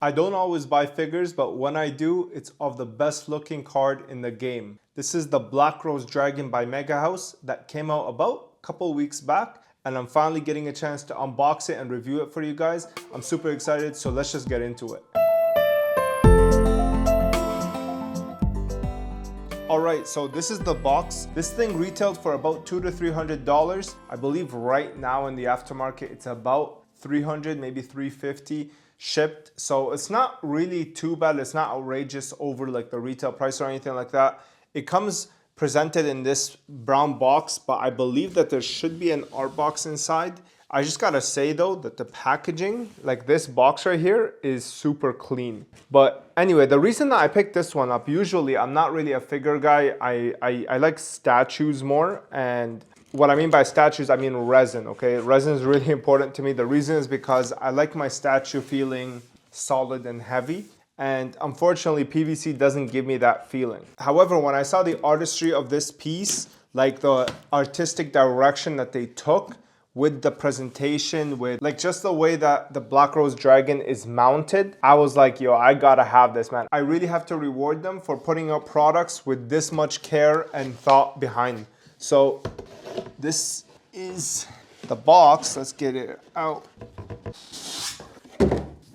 I don't always buy figures, but when I do, it's of the best looking card in the game. This is the Black Rose Dragon by Megahouse that came out about a couple weeks back, and I'm finally getting a chance to unbox it and review it for you guys. I'm super excited, so let's just get into it. Alright, so this is the box. This thing retailed for about $200 to $300. I believe right now in the aftermarket it's about $300, maybe $350 shipped. So it's not really too bad. It's not outrageous over like the retail price or anything like that. It comes presented in this brown box, but I believe that there should be an art box inside. I just gotta say though that the packaging, like this box right here, is super clean. But anyway, the reason that I picked this one up, usually I'm not really a figure guy. I like statues more, and what I mean by statues, I mean resin, okay? Resin is really important to me. The reason is because I like my statue feeling solid and heavy. And unfortunately, PVC doesn't give me that feeling. However, when I saw the artistry of this piece, like the artistic direction that they took with the presentation, with like just the way that the Black Rose Dragon is mounted, I was like, yo, I gotta have this, man. I really have to reward them for putting out products with this much care and thought behind. So this is the box. Let's get it out.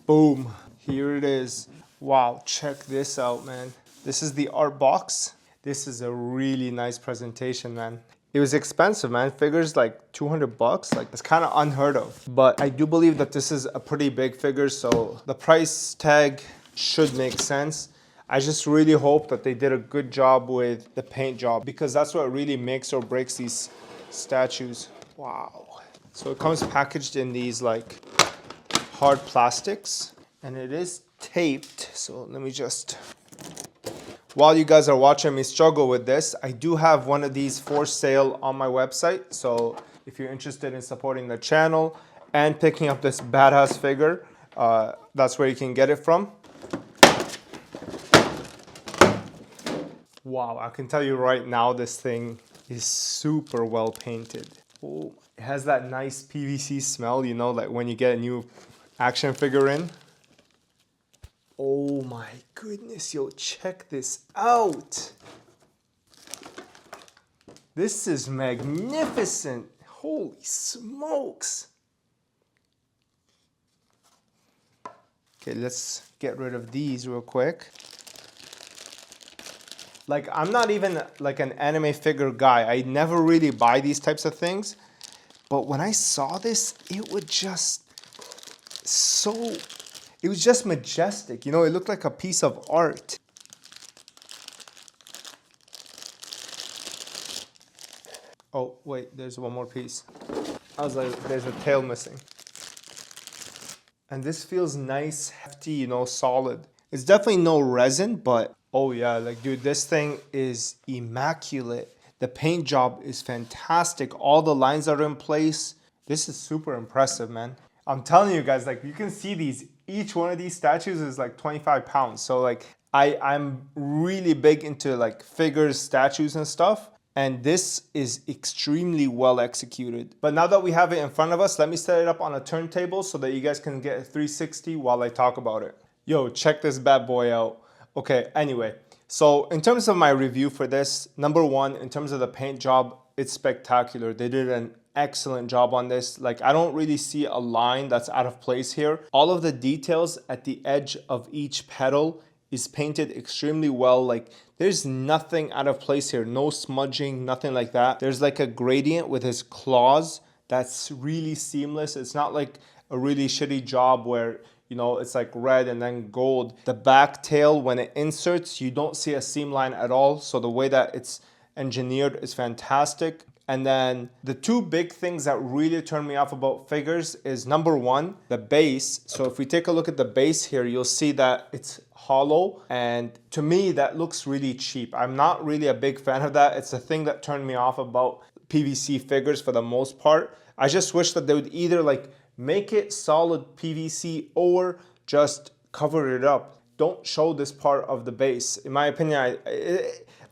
Boom. Here it is. Wow, check this out, man. This is the art box. This is a really nice presentation, man. It was expensive, man. Figures like 200 bucks. Like, it's kind of unheard of. But I do believe that this is a pretty big figure, so the price tag should make sense. I just really hope that they did a good job with the paint job, because that's what really makes or breaks these statues. Wow. So it comes packaged in these like hard plastics, and it is taped. So let me just, while you guys are watching me struggle with this, I do have one of these for sale on my website. So if you're interested in supporting the channel and picking up this badass figure, that's where you can get it from. Wow, I can tell you right now, this thing is super well painted. Oh, it has that nice PVC smell, you know, like when you get a new action figure in. Oh my goodness, yo, check this out. This is magnificent. Holy smokes. Okay, let's get rid of these real quick. Like, I'm not even like an anime figure guy. I never really buy these types of things. But when I saw this, it was just it was just majestic. You know, it looked like a piece of art. Oh, wait, there's one more piece. I was like, there's a tail missing. And this feels nice, hefty, you know, solid. It's definitely no resin, but oh yeah, like dude, this thing is immaculate. The paint job is fantastic. All the lines are in place. This is super impressive, man. I'm telling you guys, like you can see these, each one of these statues is like 25 pounds. So like I'm really big into like figures, statues and stuff. And this is extremely well executed. But now that we have it in front of us, let me set it up on a turntable so that you guys can get a 360 while I talk about it. Yo, check this bad boy out. Okay, anyway, so in terms of my review for this, number one, in terms of the paint job, it's spectacular. They did an excellent job on this. Like, I don't really see a line that's out of place here. All of the details at the edge of each petal is painted extremely well. Like, there's nothing out of place here. No smudging, nothing like that. There's like a gradient with his claws that's really seamless. It's not like a really shitty job where, you know, it's like red and then gold. The back tail, when it inserts, you don't see a seam line at all. So the way that it's engineered is fantastic. And then the two big things that really turn me off about figures is number one, the base. So if we take a look at the base here, you'll see that it's hollow. And to me, that looks really cheap. I'm not really a big fan of that. It's the thing that turned me off about PVC figures for the most part. I just wish that they would either like make it solid PVC or just cover it up. Don't show this part of the base. In my opinion,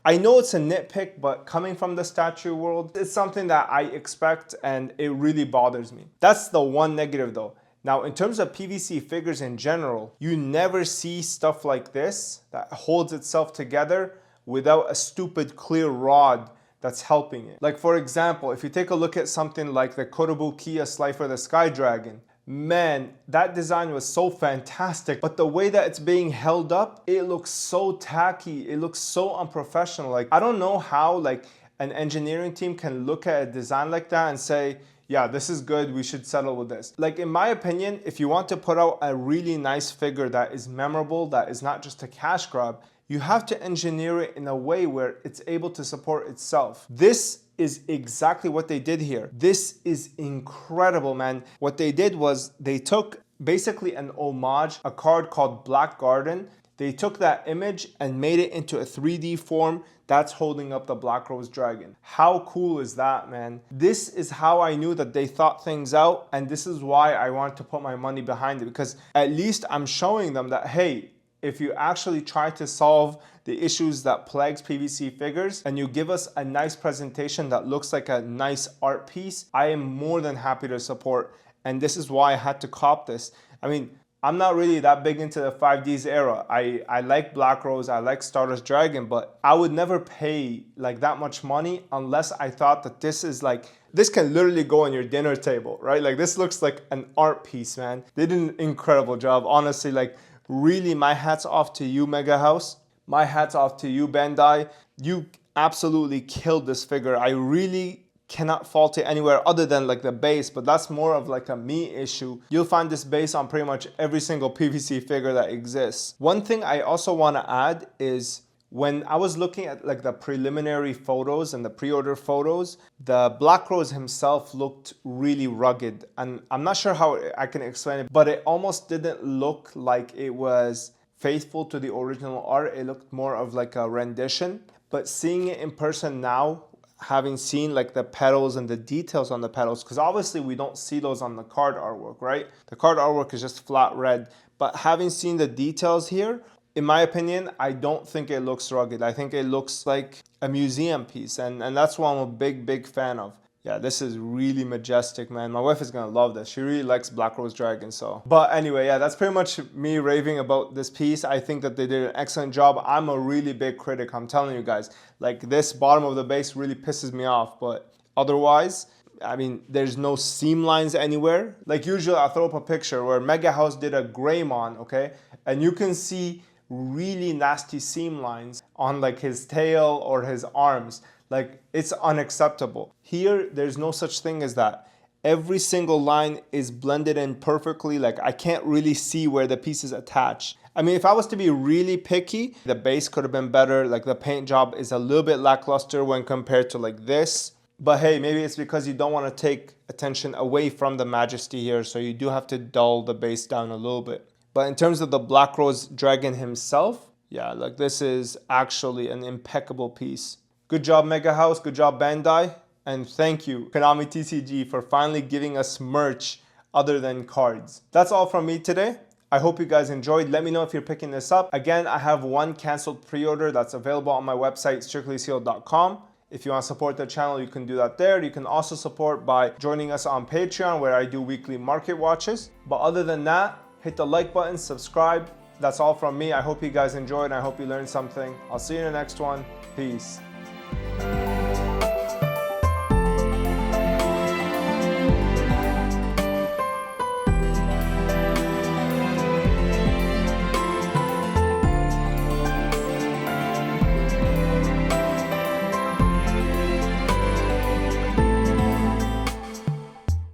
I know it's a nitpick, but coming from the statue world, it's something that I expect and it really bothers me. That's the one negative though. Now, in terms of PVC figures in general, you never see stuff like this that holds itself together without a stupid clear rod that's helping it. Like for example, if you take a look at something like the Kotobu Kiya Slifer the Sky Dragon, man, that design was so fantastic, but the way that it's being held up, it looks so tacky, it looks so unprofessional. Like, I don't know how like an engineering team can look at a design like that and say, yeah, this is good, we should settle with this. Like in my opinion, if you want to put out a really nice figure that is memorable, that is not just a cash grab, you have to engineer it in a way where it's able to support itself. This is exactly what they did here. This is incredible, man. What they did was they took basically an homage, a card called Black Garden. They took that image and made it into a 3D form that's holding up the Black Rose Dragon. How cool is that, man? This is how I knew that they thought things out, and this is why I wanted to put my money behind it, because at least I'm showing them that, hey, if you actually try to solve the issues that plagues PVC figures and you give us a nice presentation that looks like a nice art piece, I am more than happy to support. And this is why I had to cop this. I mean, I'm not really that big into the 5Ds era. I like Black Rose, I like Stardust Dragon, but I would never pay like that much money unless I thought that this is like, this can literally go on your dinner table, right? Like this looks like an art piece, man. They did an incredible job. Honestly, like really my hat's off to you, Megahouse. My hat's off to you, Bandai. You absolutely killed this figure. I really cannot fault it anywhere other than like the base, but that's more of like a me issue. You'll find this base on pretty much every single PVC figure that exists. One thing I also want to add is when I was looking at like the preliminary photos and the pre-order photos, the Black Rose himself looked really rugged, and I'm not sure how I can explain it, but it almost didn't look like it was faithful to the original art. It looked more of like a rendition, but seeing it in person now, having seen like the petals and the details on the petals, because obviously we don't see those on the card artwork, right? The card artwork is just flat red, but having seen the details here, in my opinion, I don't think it looks rugged. I think it looks like a museum piece, and that's what I'm a big fan of. Yeah, this is really majestic, man. My wife is gonna love this. She really likes Black Rose Dragon, so. But anyway, yeah, that's pretty much me raving about this piece. I think that they did an excellent job. I'm a really big critic, I'm telling you guys. Like this bottom of the base really pisses me off, but otherwise, I mean, there's no seam lines anywhere. Like usually I'll throw up a picture where Megahouse did a Greymon, okay? And you can see really nasty seam lines on like his tail or his arms. Like it's unacceptable. Here, there's no such thing as that. Every single line is blended in perfectly. Like I can't really see where the pieces attach. I mean, if I was to be really picky, the base could have been better. Like the paint job is a little bit lackluster when compared to like this. But hey, maybe it's because you don't want to take attention away from the majesty here. So you do have to dull the base down a little bit. But in terms of the Black Rose Dragon himself, yeah, like this is actually an impeccable piece. Good job, Megahouse. Good job, Bandai. And thank you, Konami TCG, for finally giving us merch other than cards. That's all from me today. I hope you guys enjoyed. Let me know if you're picking this up. Again, I have one canceled pre-order that's available on my website, strictlysealed.com. If you want to support the channel, you can do that there. You can also support by joining us on Patreon, where I do weekly market watches. But other than that, hit the like button, subscribe. That's all from me. I hope you guys enjoyed and I hope you learned something. I'll see you in the next one. Peace.